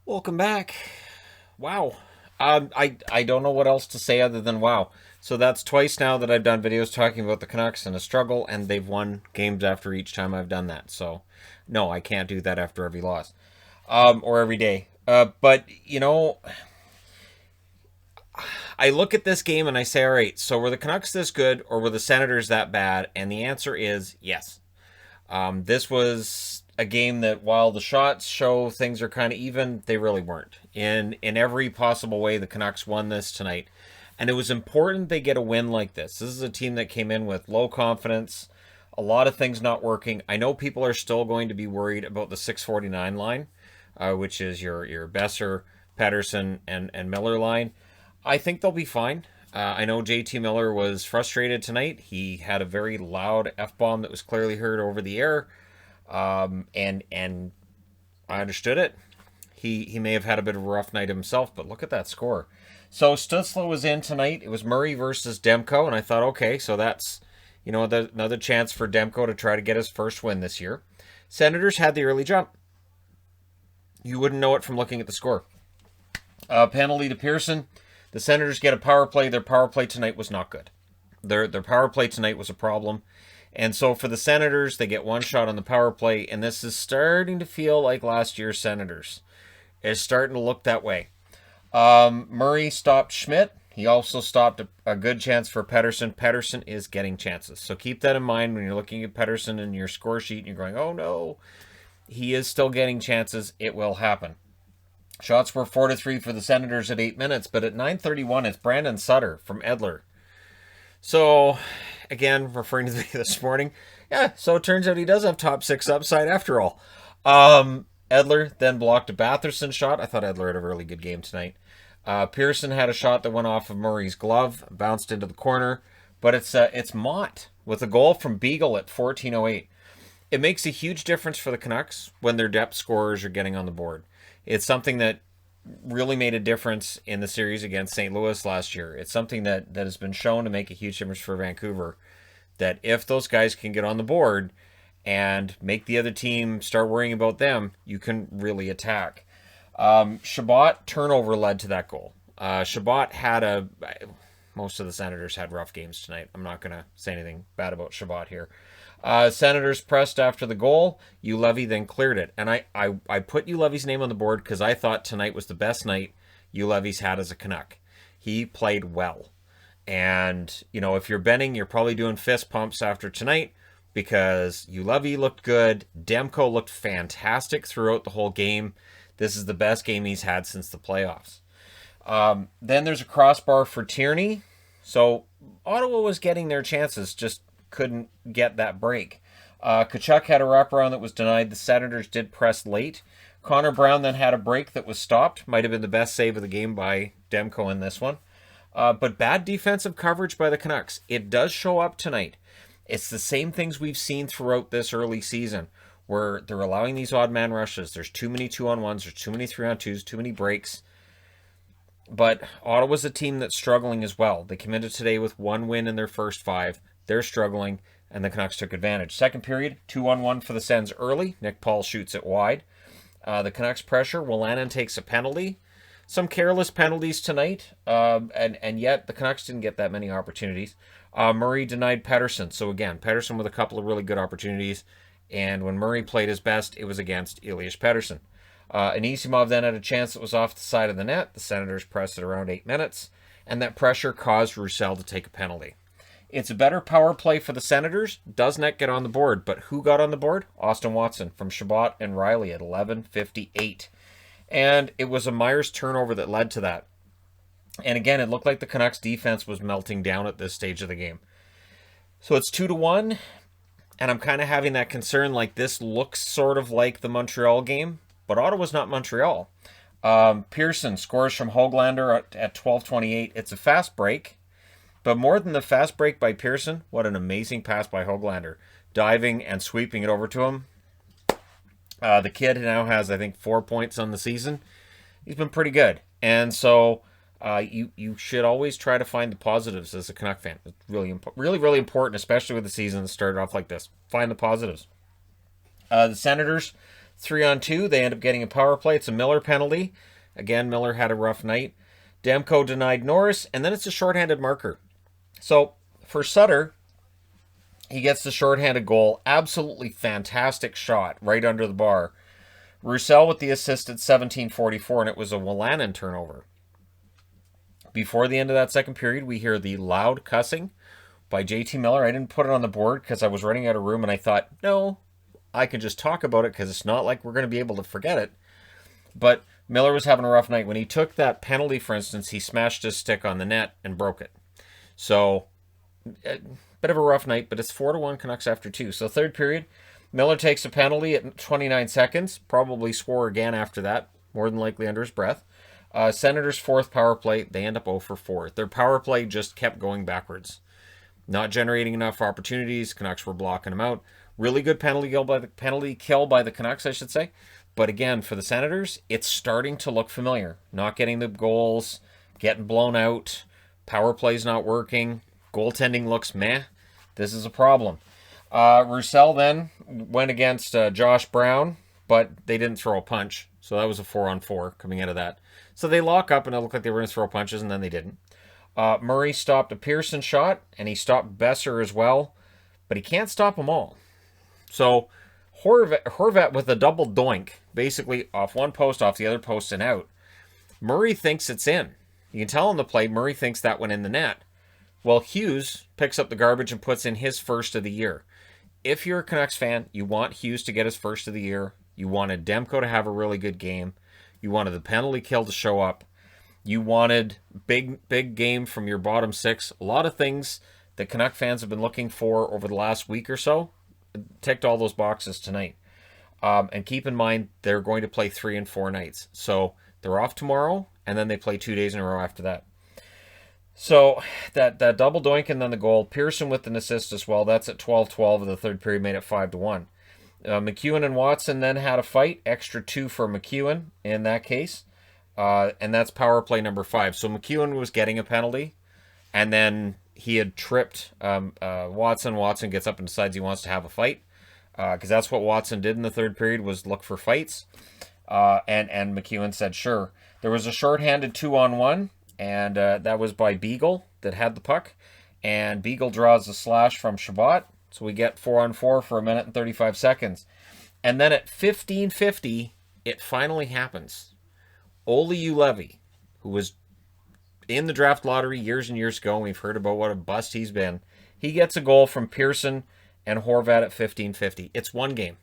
Welcome back. Wow. I don't know what else to say other than wow. So that's twice now that I've done videos talking about the Canucks and a struggle, and they've won games after each time I've done that. So, no, I can't do that after every loss, or every day. But I look at this game and I say, all right, so were the Canucks this good, or were the Senators that bad? And the answer is yes. This was a game that, while the shots show things are kind of even, they really weren't. In every possible way, the Canucks won this tonight, and it was important they get a win like this. This is a team that came in with low confidence, a lot of things not working. I know people are still going to be worried about the 649 line, which is your Besser, Pedersen, and Miller line. I think they'll be fine. I know JT Miller was frustrated tonight. He had a very loud F bomb that was clearly heard over the air, and I understood it. He may have had a bit of a rough night himself, but look at that score. So Stutzla was in tonight. It was Murray versus Demko, and I thought, okay, so that's another chance for Demko to try to get his first win this year. Senators had the early jump. You wouldn't know it from looking at the score. Penalty to Pearson. The Senators get a power play. Their power play tonight was not good. Their power play tonight was a problem. And so for the Senators, they get one shot on the power play, and this is starting to feel like last year's Senators. It's starting to look that way. Murray stopped Schmidt. He also stopped a good chance for Pedersen. Pedersen is getting chances. So keep that in mind when you're looking at Pedersen in your score sheet and you're going, oh no, he is still getting chances. It will happen. Shots were 4-3 for the Senators at 8 minutes, but at 9:31, it's Brandon Sutter from Edler. So, again, referring to the video this morning, yeah, so it turns out he does have top six upside after all. Edler then blocked a Batherson shot. I thought Edler had a really good game tonight. Pearson had a shot that went off of Murray's glove, bounced into the corner, but it's Mott with a goal from Beagle at 14:08. It makes a huge difference for the Canucks when their depth scorers are getting on the board. It's something that really made a difference in the series against St. Louis last year. It's something that has been shown to make a huge difference for Vancouver, that if those guys can get on the board and make the other team start worrying about them, you can really attack. Shabbat turnover led to that goal. Shabbat had most of the Senators had rough games tonight. I'm not going to say anything bad about Shabbat here. Senators pressed after the goal. Ulevy then cleared it. And I put Ulevy's name on the board because I thought tonight was the best night Ulevy's had as a Canuck. He played well. And, if you're betting, you're probably doing fist pumps after tonight because Ulevy looked good. Demko looked fantastic throughout the whole game. This is the best game he's had since the playoffs. Then there's a crossbar for Tierney. So Ottawa was getting their chances, just couldn't get that break. Tkachuk had a wraparound that was denied. The Senators did press late. Connor Brown then had a break that was stopped. Might have been the best save of the game by Demko in this one. But bad defensive coverage by the Canucks. It does show up tonight. It's the same things we've seen throughout this early season, where they're allowing these odd man rushes. There's too many 2-on-1s. There's too many 3-on-2s. Too many breaks. But Ottawa's a team that's struggling as well. They came into today with one win in their first 5. They're struggling, and the Canucks took advantage. Second period, 2-on-1 for the Sens early. Nick Paul shoots it wide. The Canucks pressure. Wolanin takes a penalty. Some careless penalties tonight, and yet the Canucks didn't get that many opportunities. Murray denied Pedersen. So again, Pedersen with a couple of really good opportunities, and when Murray played his best, it was against Elias Pettersson. Anisimov then had a chance that was off the side of the net. The Senators pressed it around 8 minutes, and that pressure caused Roussel to take a penalty. It's a better power play for the Senators. Does not get on the board, but who got on the board? Austin Watson from Shabbat and Riley at 11:58. And it was a Myers turnover that led to that. And again, it looked like the Canucks defense was melting down at this stage of the game. So it's 2-1, and I'm kind of having that concern, like this looks sort of like the Montreal game, but Ottawa's not Montreal. Pearson scores from Höglander at 12:28. It's a fast break. But more than the fast break by Pearson, what an amazing pass by Höglander. Diving and sweeping it over to him. The kid now has, I think, 4 points on the season. He's been pretty good. And so you should always try to find the positives as a Canuck fan. It's really, really important, especially with the season that started off like this. Find the positives. The Senators 3-on-2, they end up getting a power play. It's a Miller penalty. Again, Miller had a rough night. Demko denied Norris, and then it's a shorthanded marker. So for Sutter, he gets the shorthanded goal. Absolutely fantastic shot right under the bar. Roussel with the assist at 17:44, and it was a Wolanin turnover. Before the end of that second period, we hear the loud cussing by JT Miller. I didn't put it on the board because I was running out of room, and I thought, no, I can just talk about it because it's not like we're going to be able to forget it. But Miller was having a rough night. When he took that penalty, for instance, he smashed his stick on the net and broke it. So, a bit of a rough night, but it's 4-1 Canucks after 2. So, third period, Miller takes a penalty at 29 seconds. Probably swore again after that, more than likely under his breath. Senators' fourth power play, they end up 0 for 4. Their power play just kept going backwards. Not generating enough opportunities. Canucks were blocking them out. Really good penalty kill by the Canucks, I should say. But again, for the Senators, it's starting to look familiar. Not getting the goals, getting blown out, power play's not working, goaltending looks meh. This is a problem. Roussel then went against Josh Brown, but they didn't throw a punch. So that was a 4-on-4 coming out of that. So they lock up and it looked like they were going to throw punches, and then they didn't. Murray stopped a Pearson shot, and he stopped Besser as well, but he can't stop them all. So Horvat with a double doink, basically off one post, off the other post, and out. Murray thinks it's in. You can tell on the play, Murray thinks that went in the net. Well, Hughes picks up the garbage and puts in his first of the year. If you're a Canucks fan, you want Hughes to get his first of the year. You wanted Demko to have a really good game. You wanted the penalty kill to show up. You wanted big game from your bottom six. A lot of things that Canuck fans have been looking for over the last week or so. Ticked all those boxes tonight. And keep in mind, they're going to play 3 and 4 nights. So they're off tomorrow, and then they play 2 days in a row after that. So that double doink and then the goal. Pearson with an assist as well. That's at 12-12 of the third period, made it 5-1. McEwen and Watson then had a fight. Extra 2 for McEwen in that case. And that's power play number 5. So McEwen was getting a penalty, and then he had tripped Watson. Watson gets up and decides he wants to have a fight, because that's what Watson did in the third period, was look for fights. And McEwen said, sure. There was a shorthanded 2-on-1, and that was by Beagle that had the puck. And Beagle draws a slash from Shabbat, so we get 4-on-4 for 1 minute and 35 seconds. And then at 15:50, it finally happens. Ole Ulevi, who was in the draft lottery years and years ago, and we've heard about what a bust he's been, he gets a goal from Pearson and Horvat at 15:50. It's one game.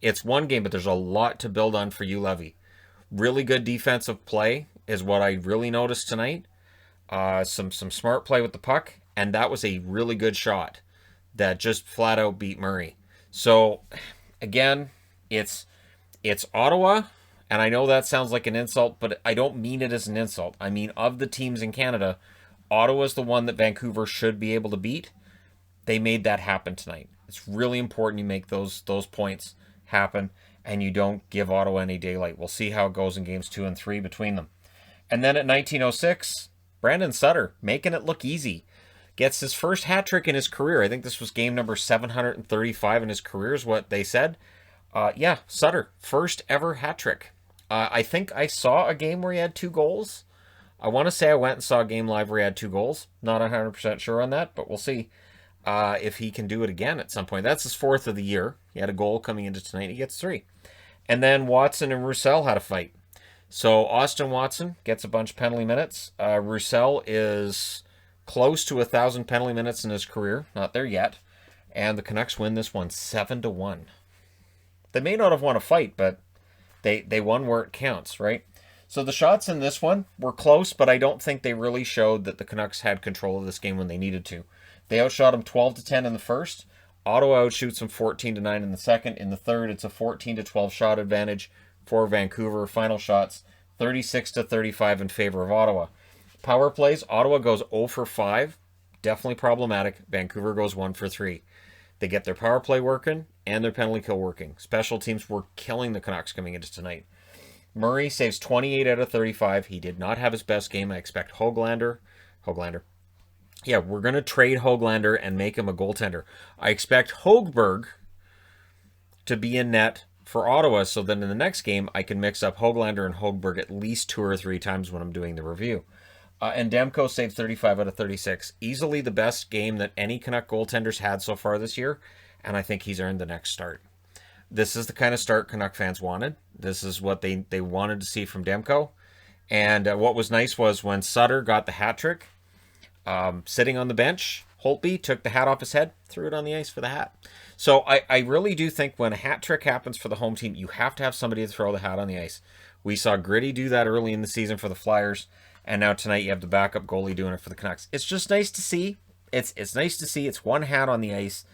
It's one game, but there's a lot to build on for Ulevi. Really good defensive play is what I really noticed tonight. Some smart play with the puck, and that was a really good shot that just flat out beat Murray. So, again, it's Ottawa. And I know that sounds like an insult, but I don't mean it as an insult. I mean, of the teams in Canada, Ottawa's the one that Vancouver should be able to beat. They made that happen tonight. It's really important you make those points happen, and you don't give Ottawa any daylight. We'll see how it goes in games 2 and 3 between them. And then at 19:06, Brandon Sutter, making it look easy, gets his first hat trick in his career. I think this was game number 735 in his career is what they said. Yeah, Sutter, first ever hat trick. I think I saw a game where he had 2 goals. I want to say I went and saw a game live where he had 2 goals. Not 100% sure on that, but we'll see if he can do it again at some point. That's his 4th of the year. He had a goal coming into tonight. He gets 3. And then Watson and Roussel had a fight. So Austin Watson gets a bunch of penalty minutes. Roussel is close to 1,000 penalty minutes in his career. Not there yet. And the Canucks win this one 7-1. They may not have won a fight, but they won where it counts, right? So the shots in this one were close, but I don't think they really showed that the Canucks had control of this game when they needed to. They outshot them 12-10 in the first. Ottawa outshoots them 14-9 in the second. In the third, it's a 14-12 shot advantage for Vancouver. Final shots 36-35 in favor of Ottawa. Power plays, Ottawa goes 0 for 5. Definitely problematic. Vancouver goes 1 for 3. They get their power play working and their penalty kill working. Special teams were killing the Canucks coming into tonight. Murray saves 28 out of 35. He did not have his best game. I expect Höglander. Yeah, we're going to trade Höglander and make him a goaltender. I expect Högberg to be in net for Ottawa, so then in the next game, I can mix up Höglander and Högberg at least 2 or 3 times when I'm doing the review. And Demko saved 35 out of 36. Easily the best game that any Canuck goaltender's had so far this year, and I think he's earned the next start. This is the kind of start Canuck fans wanted. This is what they wanted to see from Demko. And what was nice was when Sutter got the hat trick, sitting on the bench, Holtby took the hat off his head, threw it on the ice for the hat. So I really do think when a hat trick happens for the home team, you have to have somebody to throw the hat on the ice. We saw Gritty do that early in the season for the Flyers, and now tonight you have the backup goalie doing it for the Canucks. It's just nice to see. It's nice to see. It's one hat on the ice,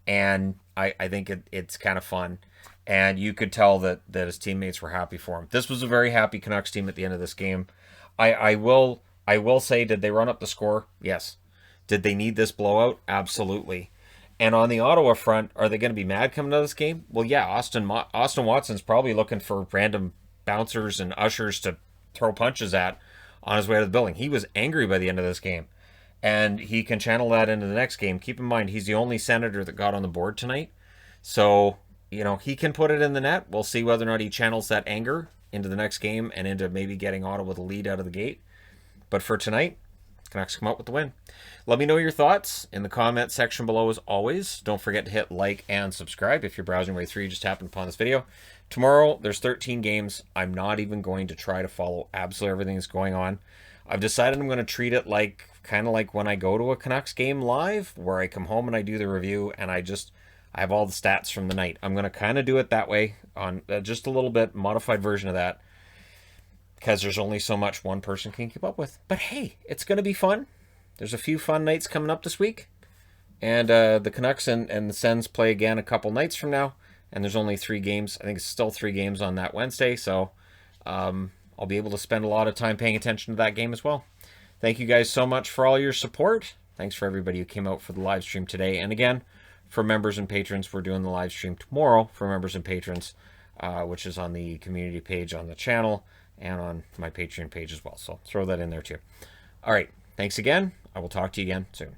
and I think it's kind of fun. And you could tell that his teammates were happy for him. This was a very happy Canucks team at the end of this game. I will say, did they run up the score? Yes. Did they need this blowout? Absolutely. And on the Ottawa front, are they going to be mad coming to this game? Well, yeah, Austin Watson's probably looking for random bouncers and ushers to throw punches at on his way to the building. He was angry by the end of this game, and he can channel that into the next game. Keep in mind, he's the only Senator that got on the board tonight. So, he can put it in the net. We'll see whether or not he channels that anger into the next game and into maybe getting Ottawa the lead out of the gate. But for tonight, Canucks come out with the win. Let me know your thoughts in the comment section below as always. Don't forget to hit like and subscribe if you're browsing your way through. You just happened upon this video. Tomorrow, there's 13 games. I'm not even going to try to follow absolutely everything that's going on. I've decided I'm going to treat it kind of like when I go to a Canucks game live, where I come home and I do the review and I have all the stats from the night. I'm going to kind of do it that way on just a little bit modified version of that, because there's only so much one person can keep up with. But hey, it's going to be fun. There's a few fun nights coming up this week. And the Canucks and the Sens play again a couple nights from now. And there's only 3 games. I think it's still 3 games on that Wednesday. So I'll be able to spend a lot of time paying attention to that game as well. Thank you guys so much for all your support. Thanks for everybody who came out for the live stream today. And again, for members and patrons, we're doing the live stream tomorrow for members and patrons, which is on the community page on the channel and on my Patreon page as well. So throw that in there too. All right. Thanks again. I will talk to you again soon.